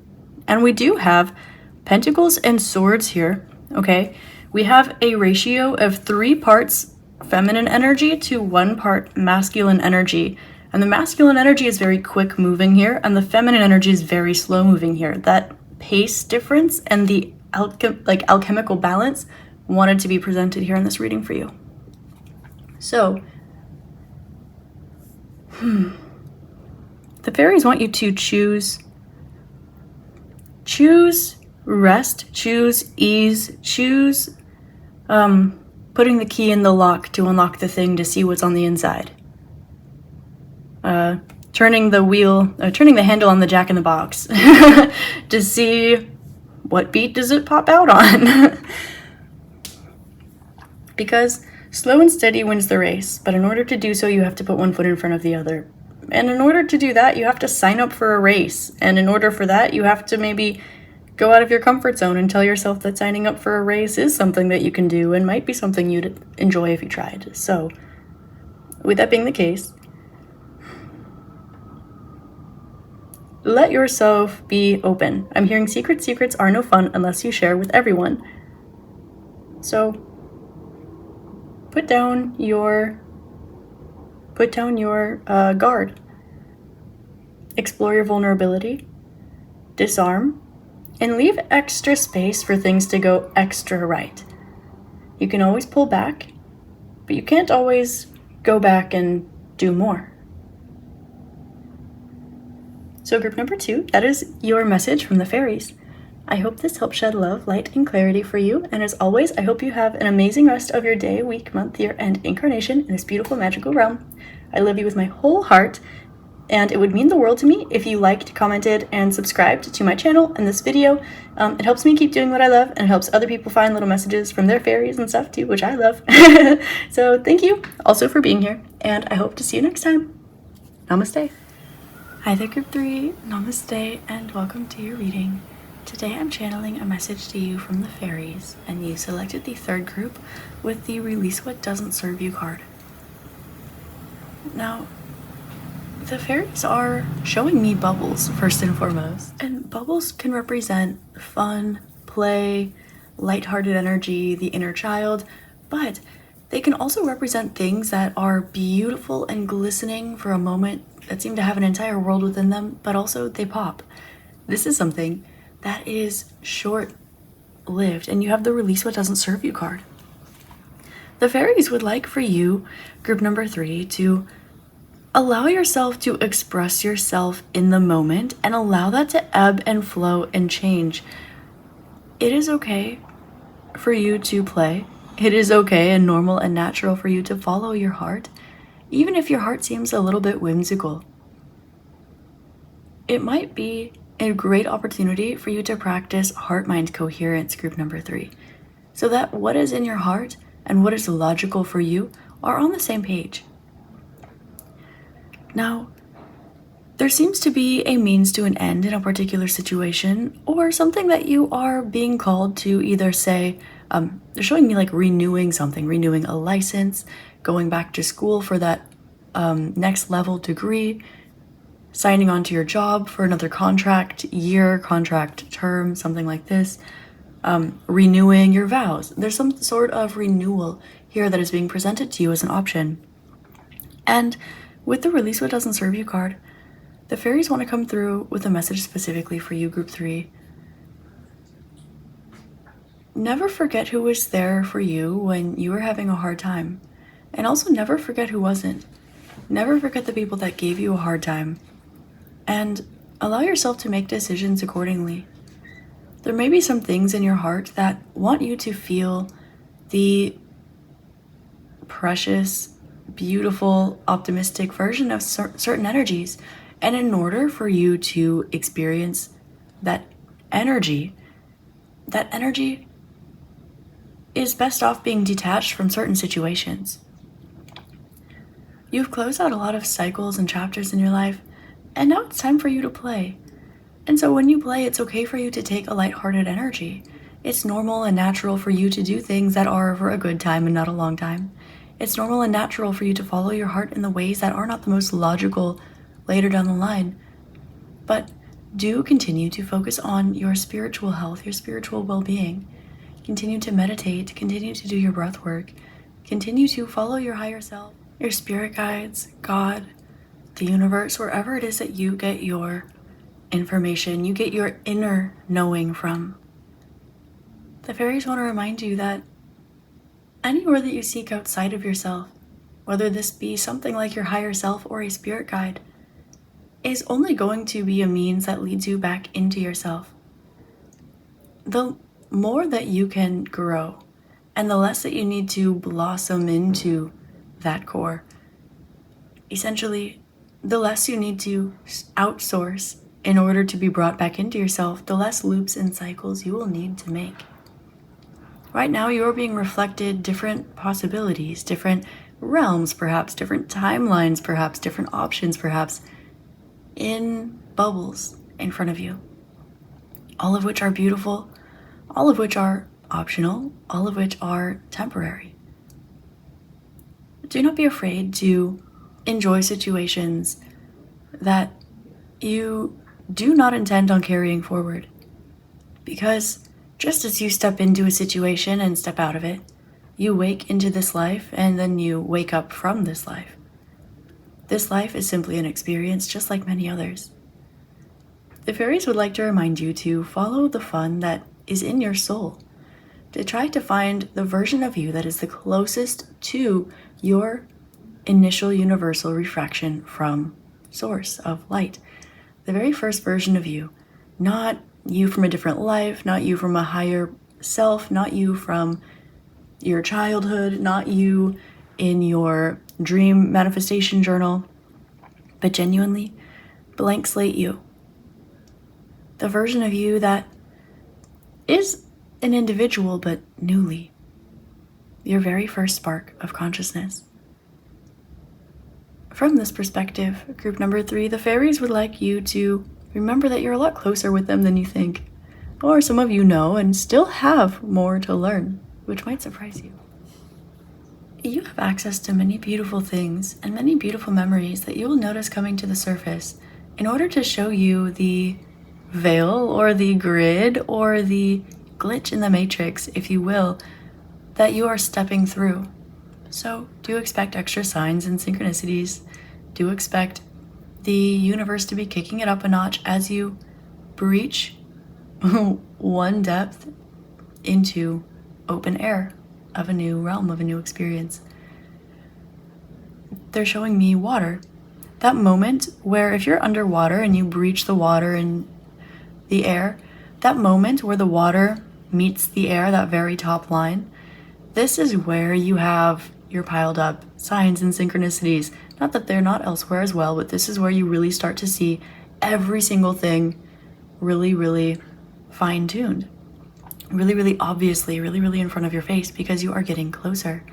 And we do have pentacles and swords here, okay? We have a ratio of 3 parts feminine energy to 1 part masculine energy. And the masculine energy is very quick moving here, and the feminine energy is very slow moving here. That pace difference and the alchemical balance wanted to be presented here in this reading for you. So, the fairies want you to choose rest, choose ease, choose putting the key in the lock to unlock the thing to see what's on the inside. Turning the handle on the Jack in the Box to see what beat does it pop out on. Because slow and steady wins the race, but in order to do so, you have to put one foot in front of the other. And in order to do that, you have to sign up for a race. And in order for that, you have to maybe go out of your comfort zone and tell yourself that signing up for a race is something that you can do and might be something you'd enjoy if you tried. So, with that being the case, let yourself be open. I'm hearing secrets are no fun unless you share with everyone. So, put down your guard. Explore your vulnerability. Disarm. And leave extra space for things to go extra right. You can always pull back, but you can't always go back and do more. So group number 2, that is your message from the fairies. I hope this helps shed love, light, and clarity for you. And as always, I hope you have an amazing rest of your day, week, month, year, and incarnation in this beautiful magical realm. I love you with my whole heart. And it would mean the world to me if you liked, commented, and subscribed to my channel and this video. It helps me keep doing what I love, and it helps other people find little messages from their fairies and stuff too, which I love. So thank you also for being here, and I hope to see you next time. Namaste. Hi there, Group 3. Namaste, and welcome to your reading. Today I'm channeling a message to you from the fairies, and you selected the third group with the Release What Doesn't Serve You card. Now, the fairies are showing me bubbles first and foremost, and bubbles can represent fun, play, lighthearted energy, the inner child, but they can also represent things that are beautiful and glistening for a moment that seem to have an entire world within them, but also they pop. This is something that is short-lived, and you have the Release What Doesn't Serve You card. The fairies would like for you, group number 3, to allow yourself to express yourself in the moment and allow that to ebb and flow and change. It is okay for you to play. It is okay and normal and natural for you to follow your heart, even if your heart seems a little bit whimsical. It might be a great opportunity for you to practice heart-mind coherence, group number 3, so that what is in your heart and what is logical for you are on the same page. Now, there seems to be a means to an end in a particular situation, or something that you are being called to either say, they're showing me like renewing something, renewing a license, going back to school for that next level degree, signing on to your job for another contract year, contract term, something like this, renewing your vows. There's some sort of renewal here that is being presented to you as an option. And with the Release What Doesn't Serve You card, the fairies want to come through with a message specifically for you, group 3. Never forget who was there for you when you were having a hard time. And also never forget who wasn't. Never forget the people that gave you a hard time. And allow yourself to make decisions accordingly. There may be some things in your heart that want you to feel the precious, beautiful, optimistic version of certain energies. And in order for you to experience that energy is best off being detached from certain situations. You've closed out a lot of cycles and chapters in your life, and now it's time for you to play. And so when you play, it's okay for you to take a lighthearted energy. It's normal and natural for you to do things that are for a good time and not a long time. It's normal and natural for you to follow your heart in the ways that are not the most logical later down the line. But do continue to focus on your spiritual health, your spiritual well-being. Continue to meditate, continue to do your breath work, continue to follow your higher self, your spirit guides, God, the universe, wherever it is that you get your information, you get your inner knowing from. The fairies want to remind you that anywhere that you seek outside of yourself, whether this be something like your higher self or a spirit guide, is only going to be a means that leads you back into yourself. The more that you can grow, and the less that you need to blossom into that core, essentially, the less you need to outsource in order to be brought back into yourself, the less loops and cycles you will need to make. Right now, you are being reflected different possibilities, different realms, perhaps, different timelines, perhaps, different options, perhaps, in bubbles in front of you. All of which are beautiful, all of which are optional, all of which are temporary. Do not be afraid to enjoy situations that you do not intend on carrying forward. Because just as you step into a situation and step out of it, you wake into this life and then you wake up from this life. This life is simply an experience just like many others. The fairies would like to remind you to follow the fun that is in your soul, to try to find the version of you that is the closest to your initial universal refraction from source of light. The very first version of you, not you from a different life, not you from a higher self, not you from your childhood, not you in your dream manifestation journal, but genuinely blank slate you. The version of you that is an individual, but newly. Your very first spark of consciousness. From this perspective, group number 3, the fairies would like you to remember that you're a lot closer with them than you think. Or some of you know and still have more to learn, which might surprise you. You have access to many beautiful things and many beautiful memories that you will notice coming to the surface in order to show you the veil or the grid or the glitch in the matrix, if you will, that you are stepping through. So do expect extra signs and synchronicities. Do expect the universe to be kicking it up a notch as you breach one depth into open air of a new realm, of a new experience. They're showing me water. That moment where if you're underwater and you breach the water and the air, that moment where the water meets the air, that very top line, this is where you have your piled up signs and synchronicities. Not that they're not elsewhere as well, but this is where you really start to see every single thing really, really fine-tuned. Really, really obviously, really, really in front of your face because you are getting closer.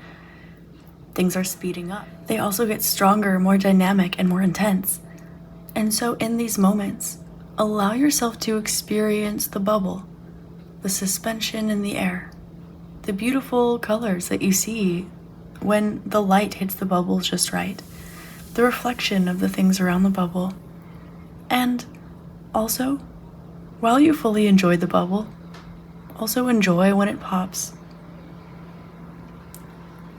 Things are speeding up. They also get stronger, more dynamic, and more intense. And so in these moments, allow yourself to experience the bubble, the suspension in the air, the beautiful colors that you see when the light hits the bubble just right, the reflection of the things around the bubble. And also, while you fully enjoy the bubble, also enjoy when it pops.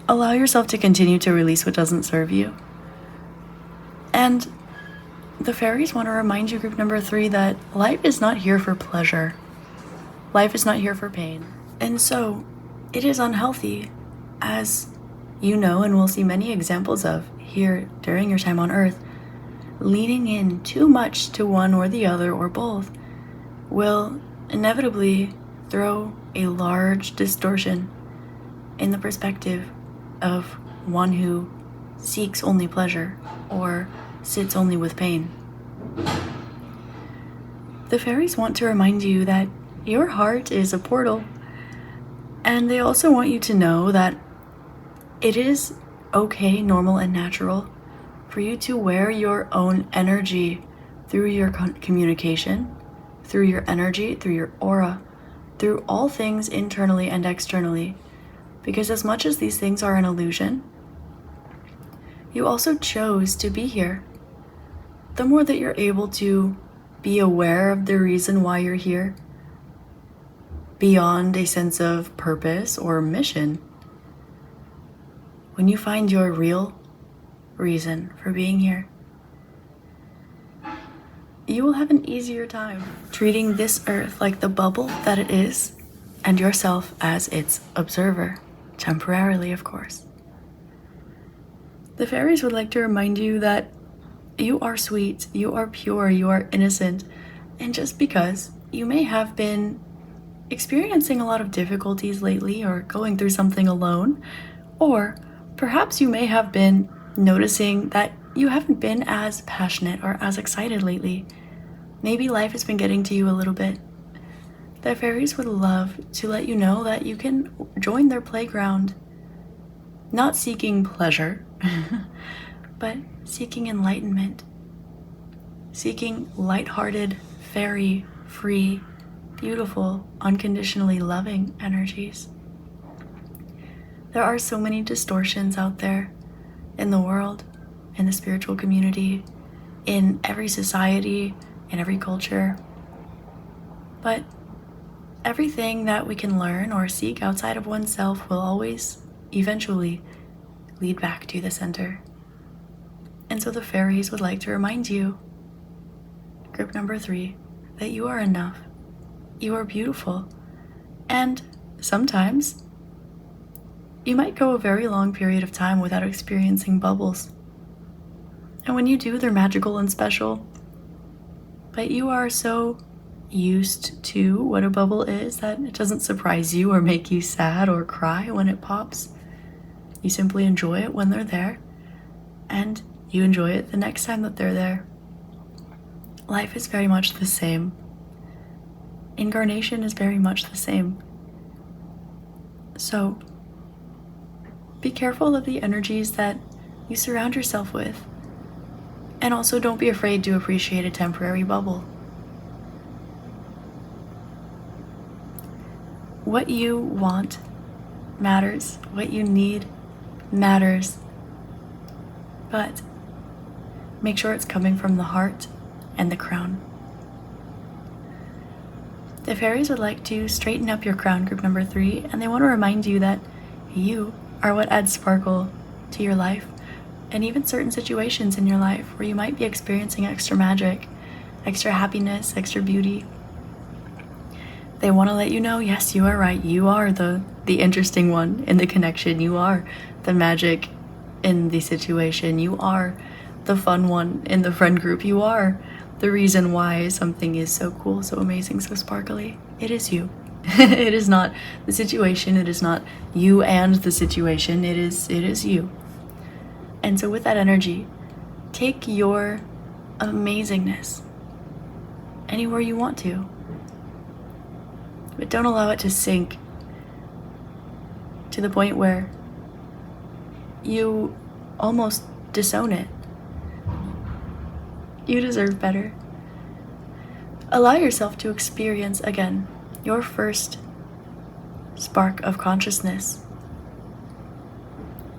Allow yourself to continue to release what doesn't serve you. And the fairies want to remind you, group number 3, that life is not here for pleasure. Life is not here for pain. And so, it is unhealthy, as you know and will see many examples of here during your time on Earth, leaning in too much to one or the other or both will inevitably throw a large distortion in the perspective of one who seeks only pleasure or sits only with pain. The fairies want to remind you that your heart is a portal, and they also want you to know that it is okay, normal, and natural for you to wear your own energy through your communication, through your energy, through your aura, through all things internally and externally. Because as much as these things are an illusion, you also chose to be here. The more that you're able to be aware of the reason why you're here, beyond a sense of purpose or mission, when you find your real reason for being here, you will have an easier time treating this earth like the bubble that it is, and yourself as its observer, temporarily, of course. The fairies would like to remind you that you are sweet, you are pure, you are innocent, and just because you may have been experiencing a lot of difficulties lately or going through something alone, or perhaps you may have been noticing that you haven't been as passionate or as excited lately. Maybe life has been getting to you a little bit. The fairies would love to let you know that you can join their playground, not seeking pleasure, but seeking enlightenment, seeking lighthearted, fairy, free, beautiful, unconditionally loving energies. There are so many distortions out there in the world, in the spiritual community, in every society, in every culture. But everything that we can learn or seek outside of oneself will always, eventually, lead back to the center. And so the fairies would like to remind you, group number 3, that you are enough. You are beautiful. And sometimes you might go a very long period of time without experiencing bubbles. And when you do, they're magical and special. But you are so used to what a bubble is that it doesn't surprise you or make you sad or cry when it pops. You simply enjoy it when they're there, and you enjoy it the next time that they're there. Life is very much the same. Incarnation is very much the same. So, be careful of the energies that you surround yourself with. And also don't be afraid to appreciate a temporary bubble. What you want matters. What you need matters. But make sure it's coming from the heart and the crown. The fairies would like to straighten up your crown, group number 3, and they want to remind you that you are what adds sparkle to your life, and even certain situations in your life where you might be experiencing extra magic, extra happiness, extra beauty. They want to let you know, yes, you are right. You are the interesting one in the connection. You are the magic in the situation. You are the fun one in the friend group. You are the reason why something is so cool, so amazing, so sparkly. It is you. It is not the situation. It is not you and the situation. It is you. And so with that energy, take your amazingness anywhere you want to. But don't allow it to sink to the point where you almost disown it. You deserve better. Allow yourself to experience again your first spark of consciousness.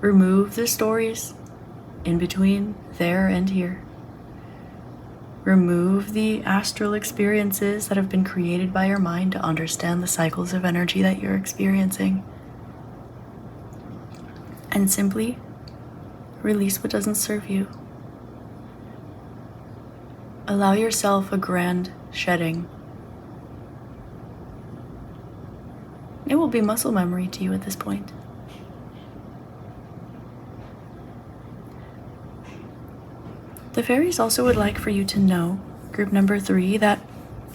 Remove the stories in between there and here. Remove the astral experiences that have been created by your mind to understand the cycles of energy that you're experiencing. And simply release what doesn't serve you. Allow yourself a grand shedding. It will be muscle memory to you at this point. The fairies also would like for you to know, group number 3, that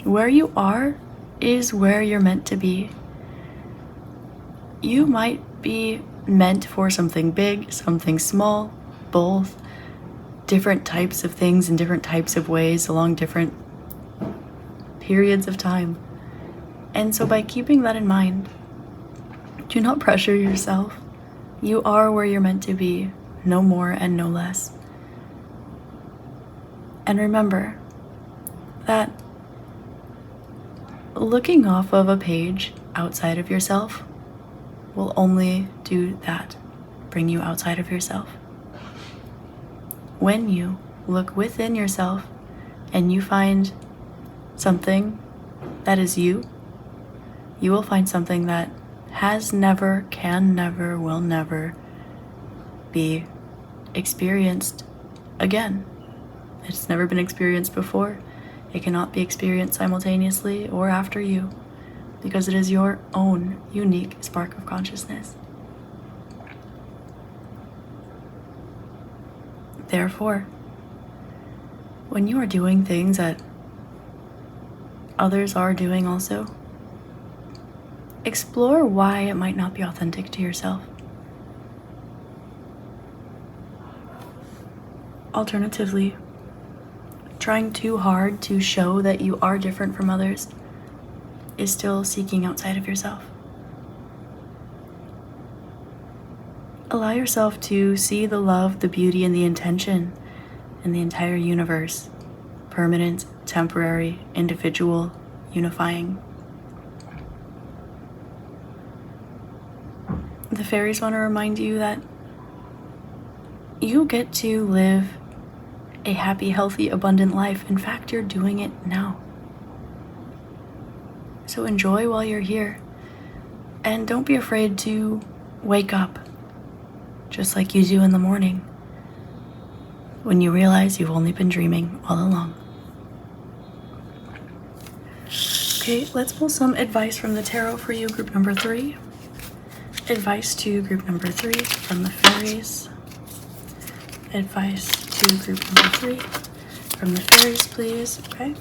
where you are is where you're meant to be. You might be meant for something big, something small, both. Different types of things in different types of ways along different periods of time. And so by keeping that in mind, do not pressure yourself. You are where you're meant to be, no more and no less. And remember that looking off of a page outside of yourself will only do that, bring you outside of yourself. When you look within yourself and you find something that is you, you will find something that has never, can never, will never be experienced again. It's never been experienced before. It cannot be experienced simultaneously or after you, because it is your own unique spark of consciousness. Therefore, when you are doing things that others are doing also, explore why it might not be authentic to yourself. Alternatively, trying too hard to show that you are different from others is still seeking outside of yourself. Allow yourself to see the love, the beauty, and the intention in the entire universe. Permanent, temporary, individual, unifying. The fairies want to remind you that you get to live a happy, healthy, abundant life. In fact, you're doing it now. So enjoy while you're here. And don't be afraid to wake up, just like you do in the morning, when you realize you've only been dreaming all along. Okay, let's pull some advice from the tarot for you, group number 3. Advice to group number 3 from the fairies. Advice to group number 3 from the fairies, please. Okay.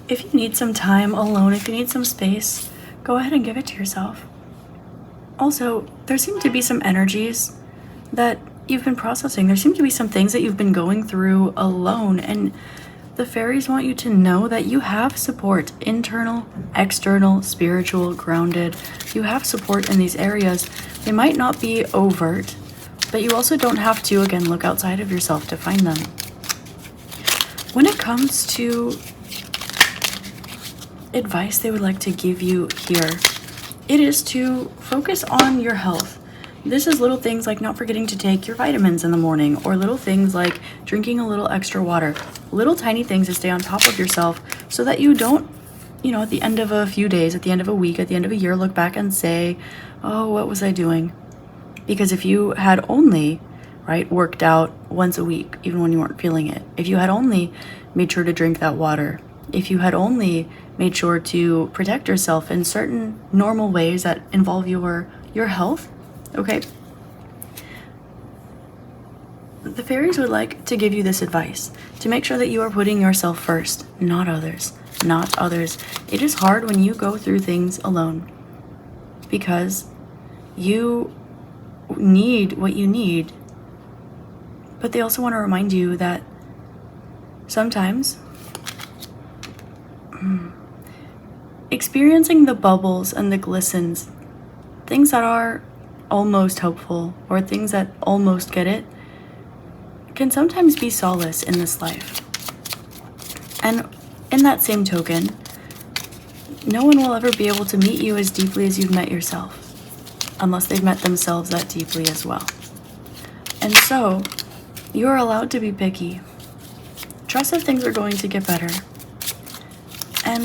If you need some time alone, if you need some space, go ahead and give it to yourself. Also, there seem to be some energies that you've been processing. There seem to be some things that you've been going through alone, and the fairies want you to know that you have support, internal, external, spiritual, grounded. You have support in these areas. They might not be overt, but you also don't have to, again, look outside of yourself to find them. When it comes to advice they would like to give you here, it is to focus on your health. This is little things like not forgetting to take your vitamins in the morning, or little things like drinking a little extra water. Little tiny things to stay on top of yourself so that you don't, at the end of a few days, at the end of a week, at the end of a year, look back and say, oh, what was I doing? Because if you had only, worked out once a week, even when you weren't feeling it, if you had only made sure to drink that water, if you had only made sure to protect yourself in certain normal ways that involve your health, okay, the fairies would like to give you this advice to make sure that you are putting yourself first, not others. Not others. It is hard when you go through things alone because you need what you need, but they also want to remind you that sometimes experiencing the bubbles and the glistens, things that are almost hopeful or things that almost get it, can sometimes be solace in this life. And in that same token, no one will ever be able to meet you as deeply as you've met yourself, unless they've met themselves that deeply as well. And so, you are allowed to be picky. Trust that things are going to get better. And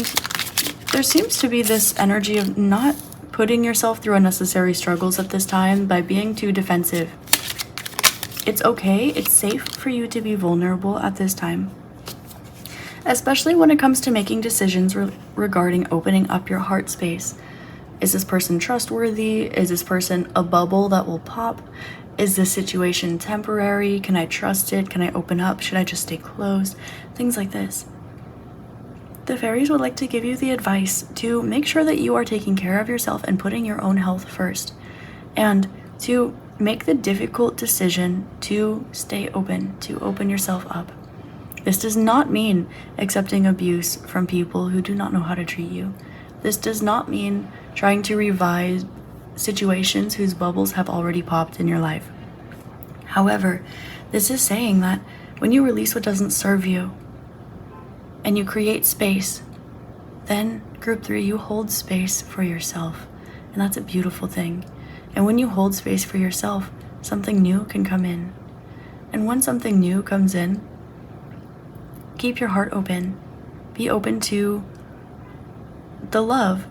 there seems to be this energy of not putting yourself through unnecessary struggles at this time by being too defensive. It's okay, it's safe for you to be vulnerable at this time, especially when it comes to making decisions regarding opening up your heart space. Is this person trustworthy? Is this person a bubble that will pop? Is this situation temporary? Can I trust it? Can I open up? Should I just stay closed? Things like this. The fairies would like to give you the advice to make sure that you are taking care of yourself and putting your own health first, and to make the difficult decision to stay open, to open yourself up. This does not mean accepting abuse from people who do not know how to treat you. This does not mean trying to revise situations whose bubbles have already popped in your life. However, this is saying that when you release what doesn't serve you and you create space, then group 3, you hold space for yourself. And that's a beautiful thing. And when you hold space for yourself, something new can come in. And when something new comes in, keep your heart open. Be open to the love.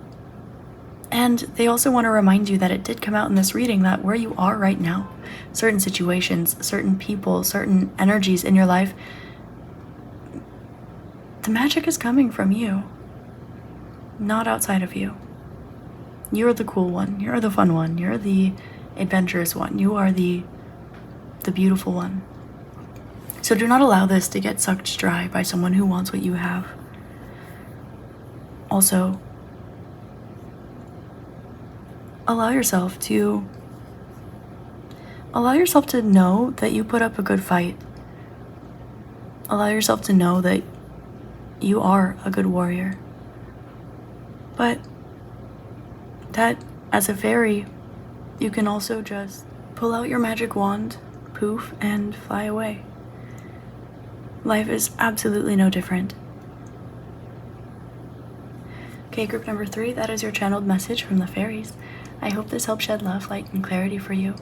And they also want to remind you that it did come out in this reading that where you are right now, certain situations, certain people, certain energies in your life, the magic is coming from you, not outside of you. You're the cool one. You're the fun one. You're the adventurous one. You are the beautiful one. So do not allow this to get sucked dry by someone who wants what you have. Also, allow yourself to know that you put up a good fight. Allow yourself to know that you are a good warrior. But that as a fairy, you can also just pull out your magic wand, poof, and fly away. Life is absolutely no different. Okay, group number 3, that is your channeled message from the fairies. I hope this helps shed love, light, and clarity for you.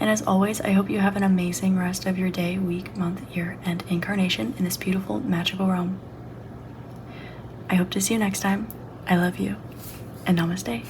And as always, I hope you have an amazing rest of your day, week, month, year, and incarnation in this beautiful, magical realm. I hope to see you next time. I love you, and namaste.